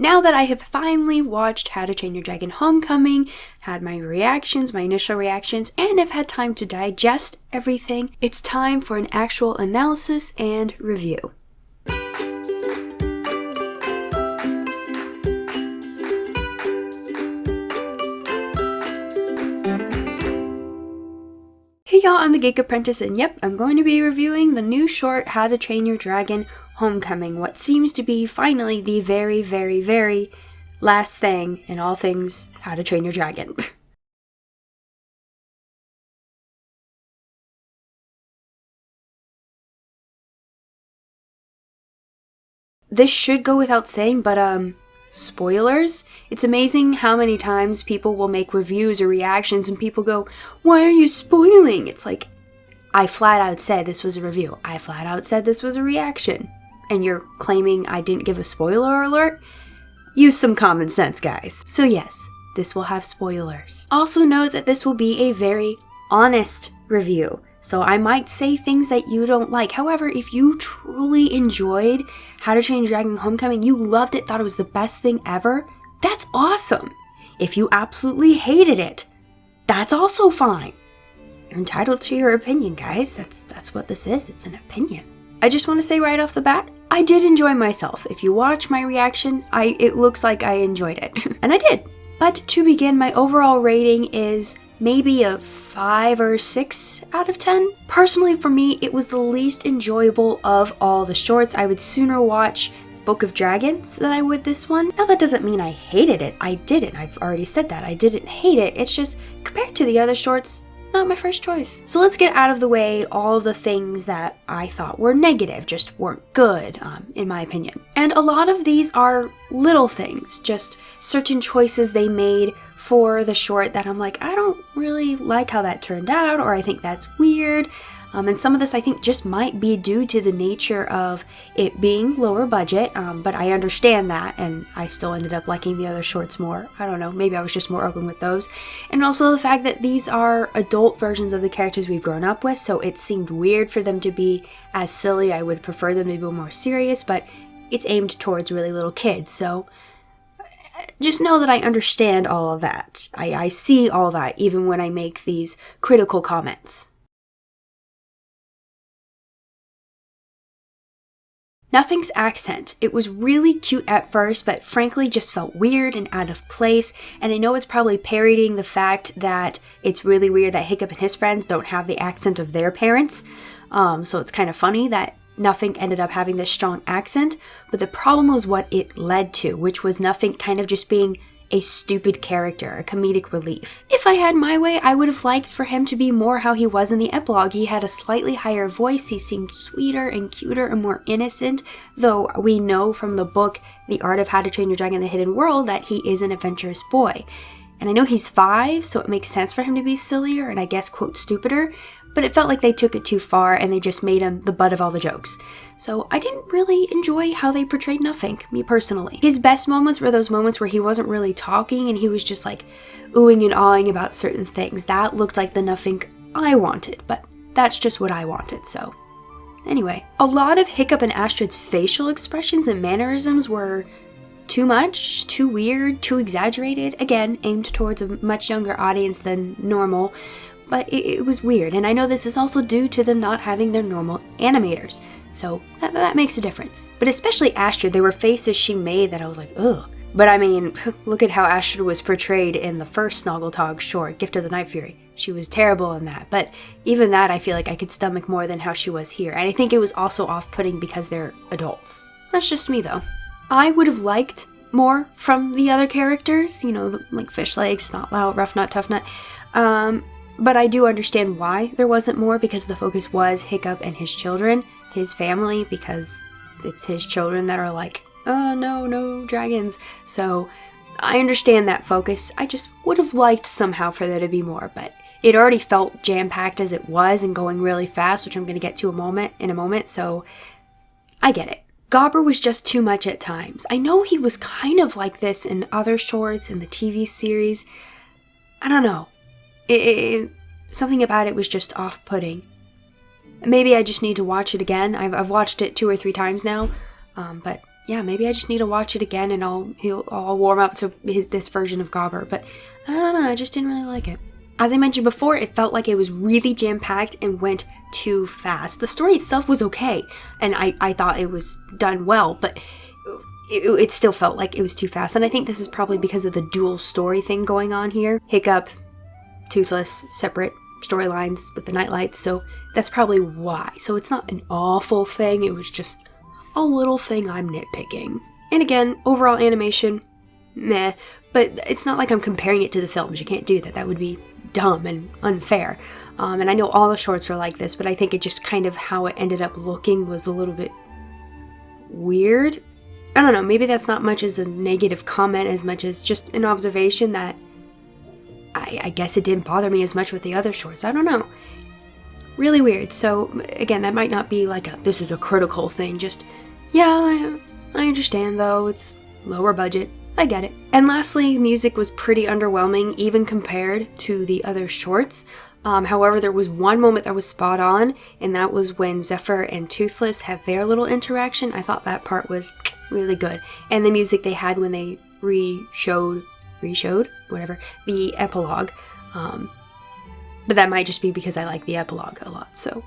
Now that I have finally watched How to Train Your Dragon Homecoming, had my reactions, my initial reactions, and have had time to digest everything, it's time for an actual analysis and review. Hey y'all, I'm the Geek Apprentice, and yep, I'm going to be reviewing the new short How to Train Your Dragon Homecoming, what seems to be finally the very, very, very last thing in all things How to Train Your Dragon. This should go without saying, but spoilers? It's amazing how many times people will make reviews or reactions and people go, "Why are you spoiling?" It's like, I flat out said this was a review. I flat out said this was a reaction. And you're claiming I didn't give a spoiler alert? Use some common sense, guys. So yes, this will have spoilers. Also note that this will be a very honest review. So I might say things that you don't like. However, if you truly enjoyed How to Train Your Dragon Homecoming, you loved it, thought it was the best thing ever, that's awesome. If you absolutely hated it, that's also fine. You're entitled to your opinion, guys. That's what this is. It's an opinion. I just want to say right off the bat, I did enjoy myself. If you watch my reaction, it looks like I enjoyed it. And I did. But to begin, my overall rating is maybe a 5 or 6 out of 10. Personally, for me, it was the least enjoyable of all the shorts. I would sooner watch Book of Dragons than I would this one. Now, that doesn't mean I hated it. I didn't. I've already said that. I didn't hate it. It's just, compared to the other shorts, not my first choice. So let's get out of the way all of the things that I thought were negative, just weren't good, in my opinion. And a lot of these are little things, just certain choices they made for the short that I'm like, I don't really like how that turned out, or I think that's weird. And some of this I think just might be due to the nature of it being lower budget, but I understand that, and I still ended up liking the other shorts more. I don't know, maybe I was just more open with those. And also the fact that these are adult versions of the characters we've grown up with, so it seemed weird for them to be as silly. I would prefer them to be more serious, but it's aimed towards really little kids, so just know that I understand all of that. I see all that, even when I make these critical comments. Nothing's accent. It was really cute at first, but frankly just felt weird and out of place, and I know it's probably parodying the fact that it's really weird that Hiccup and his friends don't have the accent of their parents, so it's kind of funny that Nothing ended up having this strong accent, but the problem was what it led to, which was Nothing kind of just being a stupid character, a comedic relief. If I had my way, I would have liked for him to be more how he was in the epilogue. He had a slightly higher voice, he seemed sweeter and cuter and more innocent, though we know from the book, The Art of How to Train Your Dragon in the Hidden World, that he is an adventurous boy. And I know he's 5, so it makes sense for him to be sillier and I guess, quote, stupider, but it felt like they took it too far and they just made him the butt of all the jokes. So I didn't really enjoy how they portrayed Nothing, me personally. His best moments were those moments where he wasn't really talking and he was just like oohing and awing about certain things. That looked like the Nothing I wanted, but that's just what I wanted, so. Anyway, a lot of Hiccup and Astrid's facial expressions and mannerisms were too much, too weird, too exaggerated. Again, aimed towards a much younger audience than normal, but it was weird. And I know this is also due to them not having their normal animators, so that makes a difference. But especially Astrid, there were faces she made that I was like, ugh. But I mean, look at how Astrid was portrayed in the first Snoggletog short, Gift of the Night Fury. She was terrible in that, but even that I feel like I could stomach more than how she was here. And I think it was also off-putting because they're adults. That's just me though. I would have liked more from the other characters, you know, like Fishleg, Snotlout, Rough Nut, Tough Nut, but I do understand why there wasn't more, because the focus was Hiccup and his children, his family, because it's his children that are like, oh no dragons. So I understand that focus. I just would have liked somehow for there to be more, but it already felt jam-packed as it was and going really fast, which I'm going to get to in a moment, so I get it. Gobber was just too much at times. I know he was kind of like this in other shorts in the TV series. I don't know. Something about it was just off-putting. Maybe I just need to watch it again. I've watched it 2 or 3 times now, but yeah, maybe I just need to watch it again and I'll warm up to this version of Gobber. But I don't know, I just didn't really like it. As I mentioned before, it felt like it was really jam-packed and went too fast. The story itself was okay, and I thought it was done well, but it still felt like it was too fast. And I think this is probably because of the dual story thing going on here. Hiccup, Toothless, separate storylines with the nightlights, so that's probably why. So it's not an awful thing, it was just a little thing I'm nitpicking. And again, overall animation, meh, but it's not like I'm comparing it to the films. You can't do that. That would be dumb and unfair. And I know all the shorts are like this, but I think it just kind of how it ended up looking was a little bit weird. I don't know, maybe that's not much as a negative comment as much as just an observation that I guess it didn't bother me as much with the other shorts. I don't know. Really weird. So again, that might not be like this is a critical thing. Just, yeah, I understand though. It's lower budget. I get it. And lastly, music was pretty underwhelming even compared to the other shorts. However, there was one moment that was spot on, and that was when Zephyr and Toothless had their little interaction. I thought that part was really good. And the music they had when they reshowed, whatever, the epilogue. But that might just be because I like the epilogue a lot, so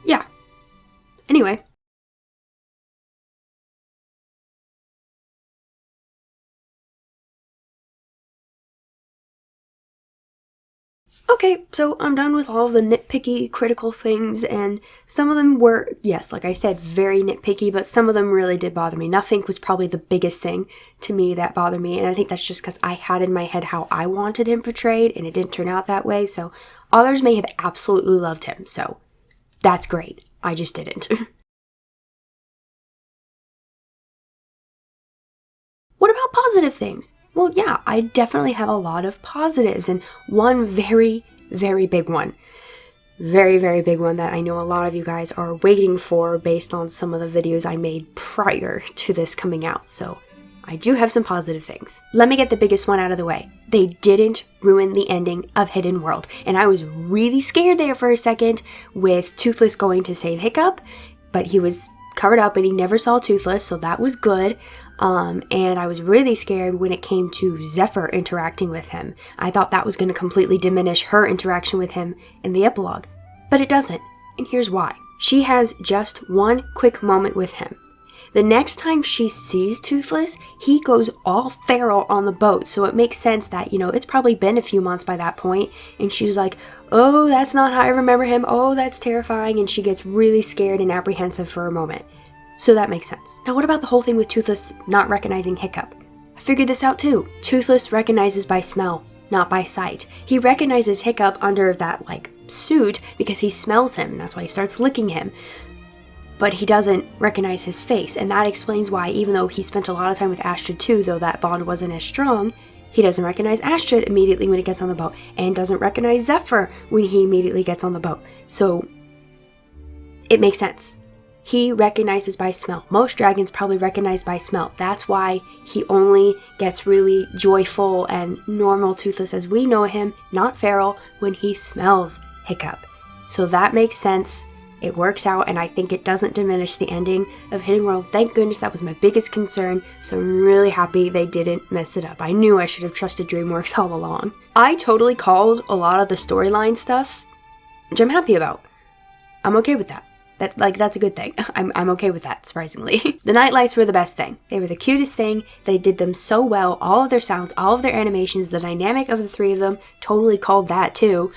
yeah. Anyway. Okay, so I'm done with all of the nitpicky, critical things, and some of them were, yes, like I said, very nitpicky, but some of them really did bother me. Nothing was probably the biggest thing to me that bothered me, and I think that's just because I had in my head how I wanted him portrayed, and it didn't turn out that way, so others may have absolutely loved him, so that's great. I just didn't. What about positive things? Well, yeah, I definitely have a lot of positives, and one very, very big one. Very, very big one that I know a lot of you guys are waiting for based on some of the videos I made prior to this coming out, so I do have some positive things. Let me get the biggest one out of the way. They didn't ruin the ending of Hidden World, and I was really scared there for a second with Toothless going to save Hiccup, but he was covered up and he never saw Toothless, so that was good. And I was really scared when it came to Zephyr interacting with him. I thought that was going to completely diminish her interaction with him in the epilogue. But it doesn't, and here's why. She has just one quick moment with him. The next time she sees Toothless, he goes all feral on the boat, so it makes sense that, it's probably been a few months by that point, and she's like, oh, that's not how I remember him, oh, that's terrifying, and she gets really scared and apprehensive for a moment. So that makes sense. Now what about the whole thing with Toothless not recognizing Hiccup? I figured this out too. Toothless recognizes by smell, not by sight. He recognizes Hiccup under that, suit because he smells him, and that's why he starts licking him. But he doesn't recognize his face, and that explains why, even though he spent a lot of time with Astrid too, though that bond wasn't as strong, he doesn't recognize Astrid immediately when he gets on the boat, and doesn't recognize Zephyr when he immediately gets on the boat. So, it makes sense. He recognizes by smell. Most dragons probably recognize by smell. That's why he only gets really joyful and normal Toothless as we know him, not feral, when he smells Hiccup. So that makes sense. It works out, and I think it doesn't diminish the ending of Hidden World. Thank goodness, that was my biggest concern, so I'm really happy they didn't mess it up. I knew I should have trusted DreamWorks all along. I totally called a lot of the storyline stuff, which I'm happy about. I'm okay with that. That's a good thing. I'm okay with that, surprisingly. The nightlights were the best thing. They were the cutest thing. They did them so well. All of their sounds, all of their animations, the dynamic of the three of them, totally called that too.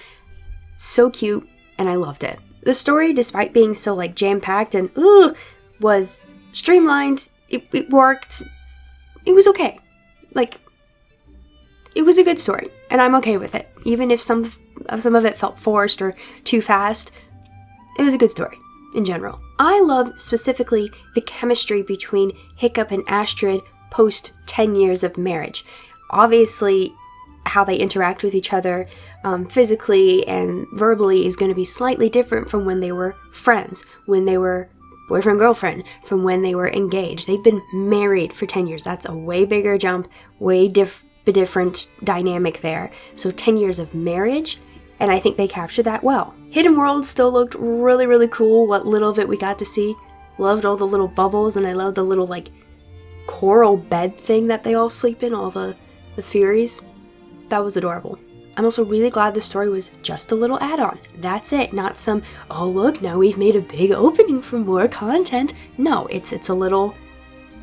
So cute, and I loved it. The story, despite being so jam-packed and was streamlined. It worked. It was okay. It was a good story, and I'm okay with it. Even if some of it felt forced or too fast, it was a good story. In general. I love specifically the chemistry between Hiccup and Astrid post 10 years of marriage. Obviously, how they interact with each other physically and verbally is going to be slightly different from when they were friends, when they were boyfriend-girlfriend, from when they were engaged. They've been married for 10 years. That's a way bigger jump, way different dynamic there. So 10 years of marriage, and I think they captured that well. Hidden World still looked really, really cool, what little of it we got to see. Loved all the little bubbles, and I loved the little, coral bed thing that they all sleep in, all the Furies. That was adorable. I'm also really glad the story was just a little add-on. That's it, not some, oh look, now we've made a big opening for more content. No, it's a little,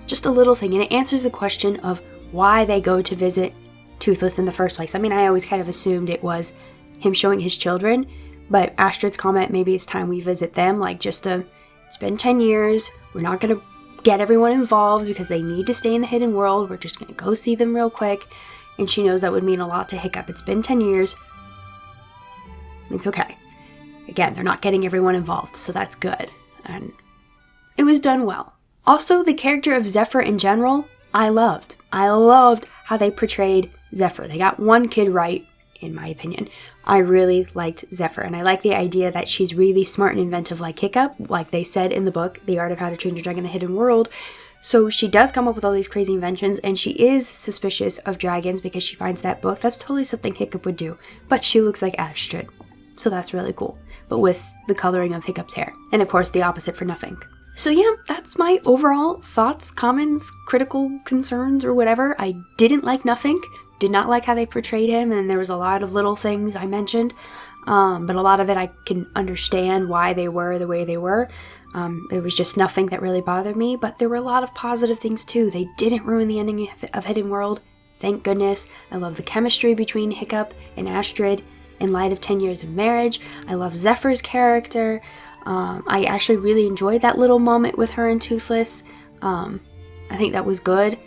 just a little thing, and it answers the question of why they go to visit Toothless in the first place. I mean, I always kind of assumed it was him showing his children, but Astrid's comment, maybe it's time we visit them, like it's been 10 years, we're not gonna get everyone involved because they need to stay in the hidden world, we're just gonna go see them real quick. And she knows that would mean a lot to Hiccup. It's been 10 years. It's okay. Again, they're not getting everyone involved, so that's good. And it was done well. Also, the character of Zephyr in general, I loved. I loved how they portrayed Zephyr. They got one kid right, in my opinion. I really liked Zephyr, and I like the idea that she's really smart and inventive like Hiccup, like they said in the book, The Art of How to Train Your Dragon in the Hidden World. So she does come up with all these crazy inventions, and she is suspicious of dragons because she finds that book. That's totally something Hiccup would do. But she looks like Astrid, so that's really cool. But with the coloring of Hiccup's hair. And of course, the opposite for Nothing. So yeah, that's my overall thoughts, comments, critical concerns, or whatever. I didn't like Nothing. Did not like how they portrayed him, and there was a lot of little things I mentioned. But a lot of it I can understand why they were the way they were. It was just Nothing that really bothered me, but there were a lot of positive things too. They didn't ruin the ending of Hidden World, thank goodness. I love the chemistry between Hiccup and Astrid in light of 10 years of marriage. I love Zephyr's character. I actually really enjoyed that little moment with her and Toothless. I think that was good.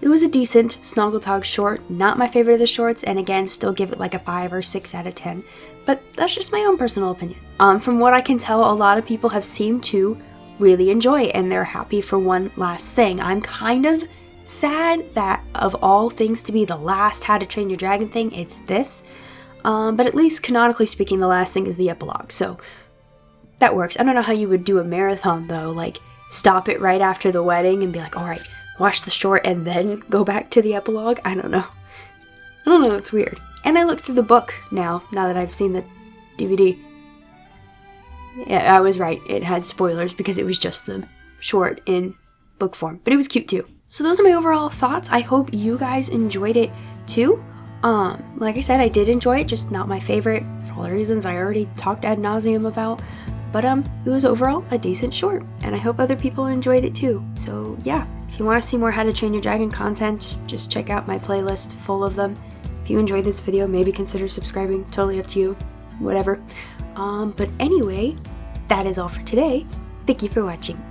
It was a decent Snoggletog short, not my favorite of the shorts, and again, still give it like a 5 or 6 out of 10. But that's just my own personal opinion. From what I can tell, a lot of people have seemed to really enjoy it, and they're happy for one last thing. I'm kind of sad that of all things to be the last How to Train Your Dragon thing, it's this. But at least canonically speaking, the last thing is the epilogue, so that works. I don't know how you would do a marathon though, like stop it right after the wedding and be like, alright, watch the short and then go back to the epilogue. I don't know, it's weird. And I looked through the book now that I've seen the DVD. Yeah, I was right, it had spoilers because it was just the short in book form, but it was cute too. So those are my overall thoughts. I hope you guys enjoyed it too. Like I said, I did enjoy it, just not my favorite for all the reasons I already talked ad nauseum about. But it was overall a decent short, and I hope other people enjoyed it too. So yeah, if you want to see more How to Train Your Dragon content, just check out my playlist full of them. If you enjoyed this video, maybe consider subscribing, totally up to you, whatever. But anyway, that is all for today. Thank you for watching.